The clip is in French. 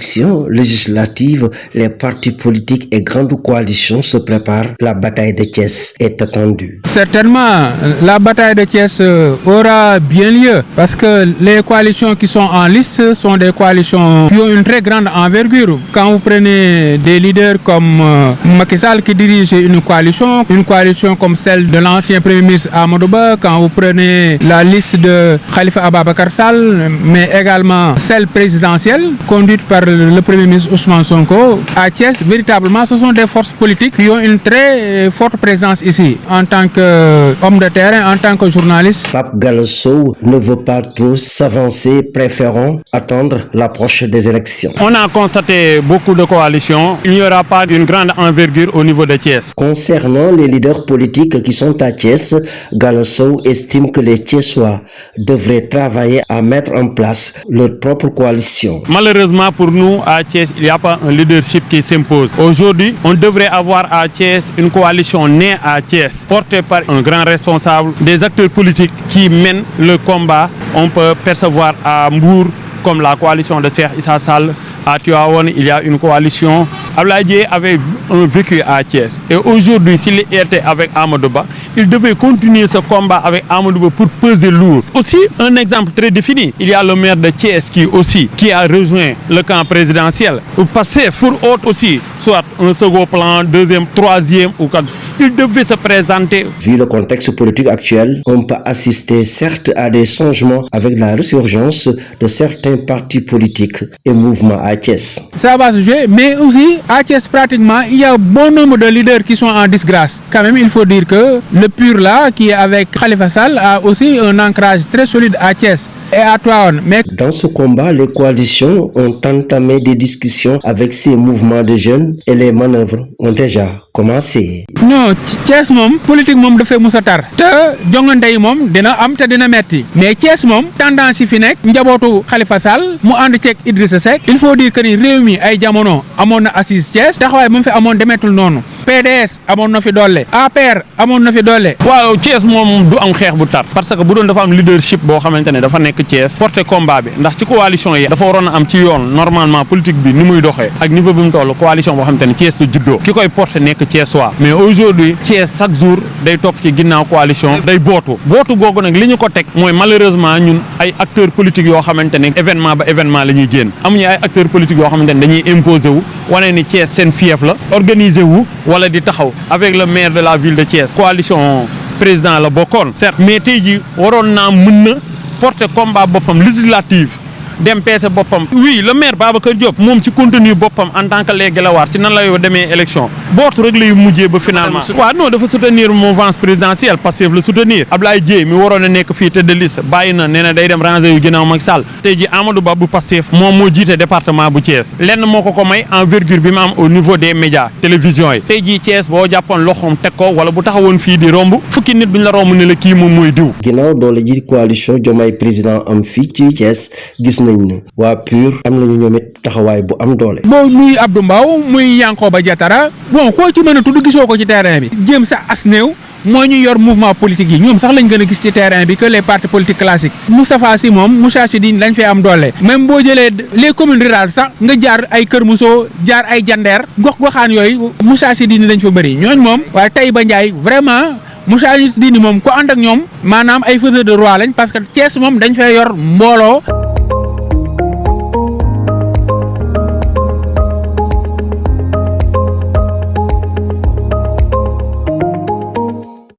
élections législatives, les partis politiques et grandes coalitions se préparent. La bataille de Thiès est attendue. Certainement, la bataille de Thiès aura bien lieu parce que les coalitions qui sont en liste sont des coalitions qui ont une très grande envergure. Quand vous prenez des leaders comme Macky Sall qui dirige une coalition comme celle de l'ancien Premier ministre Amadou Ba, quand vous prenez la liste de Khalifa Ababacar Sall, mais également celle présidentielle conduite par le Premier ministre Ousmane Sonko, à Thiès, véritablement, ce sont des forces politiques qui ont une très forte présence ici. En tant qu'homme de terrain, en tant que journaliste. Pape Gallo Sow ne veut pas trop s'avancer, préférant attendre l'approche des élections. On a constaté beaucoup de coalitions. Il n'y aura pas une grande envergure au niveau de Thiès. Concernant les leaders politiques qui sont à Thiès, Gallo Sow estime que les Thiessois devraient travailler à mettre en place leur propre coalition. Malheureusement pour nous, à Thiès, il n'y a pas un leadership qui s'impose. Aujourd'hui, on devrait avoir à Thiès une coalition née à Thiès, portée par un grand responsable, des acteurs politiques qui mènent le combat. On peut percevoir à Mbour comme la coalition de Cheikh Issa Sall. À Tivaouane, il y a une coalition. Abdoulaye Dièye avait un vécu à Thiès. Et aujourd'hui, s'il était avec Amadou Ba, il devait continuer ce combat avec Amadou Ba pour peser lourd. Aussi, un exemple très défini, il y a le maire de Thiès qui a rejoint le camp présidentiel. Pastef pour autre aussi, soit un second plan, deuxième, troisième ou quatre. Il devait se présenter. Vu le contexte politique actuel, on peut assister certes à des changements avec la résurgence de certains partis politiques et mouvements à Thiès. Ça va se jouer, mais aussi à Thiès pratiquement, il y a bon nombre de leaders qui sont en disgrâce. Quand même, il faut dire que le PUR là, qui est avec Khalifa Sall, a aussi un ancrage très solide à Thiès et à Tivaouane. Mais dans ce combat, les coalitions ont entamé des discussions avec ces mouvements de jeunes et les manœuvres ont déjà commencé. Non, Thiès moom politique moom dafay musa tar te jongante yi moom dina am te dina metti mais Thiès moom tendance yi fi nekk njabootu Khalifa Sall mu ànd ceeg Idrissa Seck. Il faut dire que ni réew mi ay jamono amoon na assise Thiès taxawaay moom fi amoon demetul noonu. PDS amoon na fi doole. APR amoon na fi doole. waaw Thiès moom du am xeex bu tar parce que bu doon dafa am leadership boo xamante ne dafa nekk Thiès porté combat bi ndax ci coalition yi dafa waroon a am ci yoon normalement politique bi ni muy doxee ak niveau bi mu toll coalition boo xamante ne Thiès la juddoo ki koy porté nekk Thiès waa mais aujourd'hui Thiès chaque jour day topp ci ginnaaw coalition day bootu googu nag li ñu ko teg mooy malheureusement ñun ay acteurs politiques yoo xamante ne événement ba événement la ñuy génn amuñu ay acteurs politiques yoo xamante ne dañuy imposer wu wane ni Thiès seen fief la organiser wu wala di taxaw avec le maire de la ville de Thiès coalition président la bokkoon certes mais tey ji waroon naa mën na porter combat boppam législative dem peese boppam. Oui, le maire Babacar Diop moom ci contenu boppam en tant que les Guelwaar ci nan la yoo demee élection bootu rek lay mujjee ba finalement. waaw non dafa soutenir mouvance présidentielle Pastef la soutenir Abdoulaye Dièye mi waroon a nekk fii tête de liste bàyyi na nee na day dem ranger yu ginnaaw Macky Sall tey ji Amadou Ba bu Pastef moom moo jiite département bu Thiès lenn moo ko may envergure bi mu am au niveau des médias télévision yi tey ji Thiès boo jàppoon loxoom teg ko wala bu taxawoon fii di romb fukki nit duñ la romb ne la kii moom mooy diw. ginnaaw doole ji coalition Diomaye président am fii ci Thiès gis nañ ne waa PUR am nañu ñoom it taxawaay bu am doole. boo muy Abdou Mbow muy Yankoba Diatara bon koo ci mën a tudd gisoo ko ci terrain bi jéem sax as néew moo ñu yor mouvement politique yi ñoom sax lañ gën a gis ci terrain bi que les partis politiques classiques. Moustapha Sy moom Moustarchidine lañ fay am doole même boo jëlee les communes rurales sax nga jaar ay Kër Mousso jaar ay Jandeer gox-goxaan yooyu Moustarchidine dañ fa bëri ñooñ moom waaye Taïba Ndiaye vraiment Moustarchidine moom ko ànd ak ñoom maanaam ay faiseurs de roi lañ parce que Thiès moom dañ fay yor mbooloo.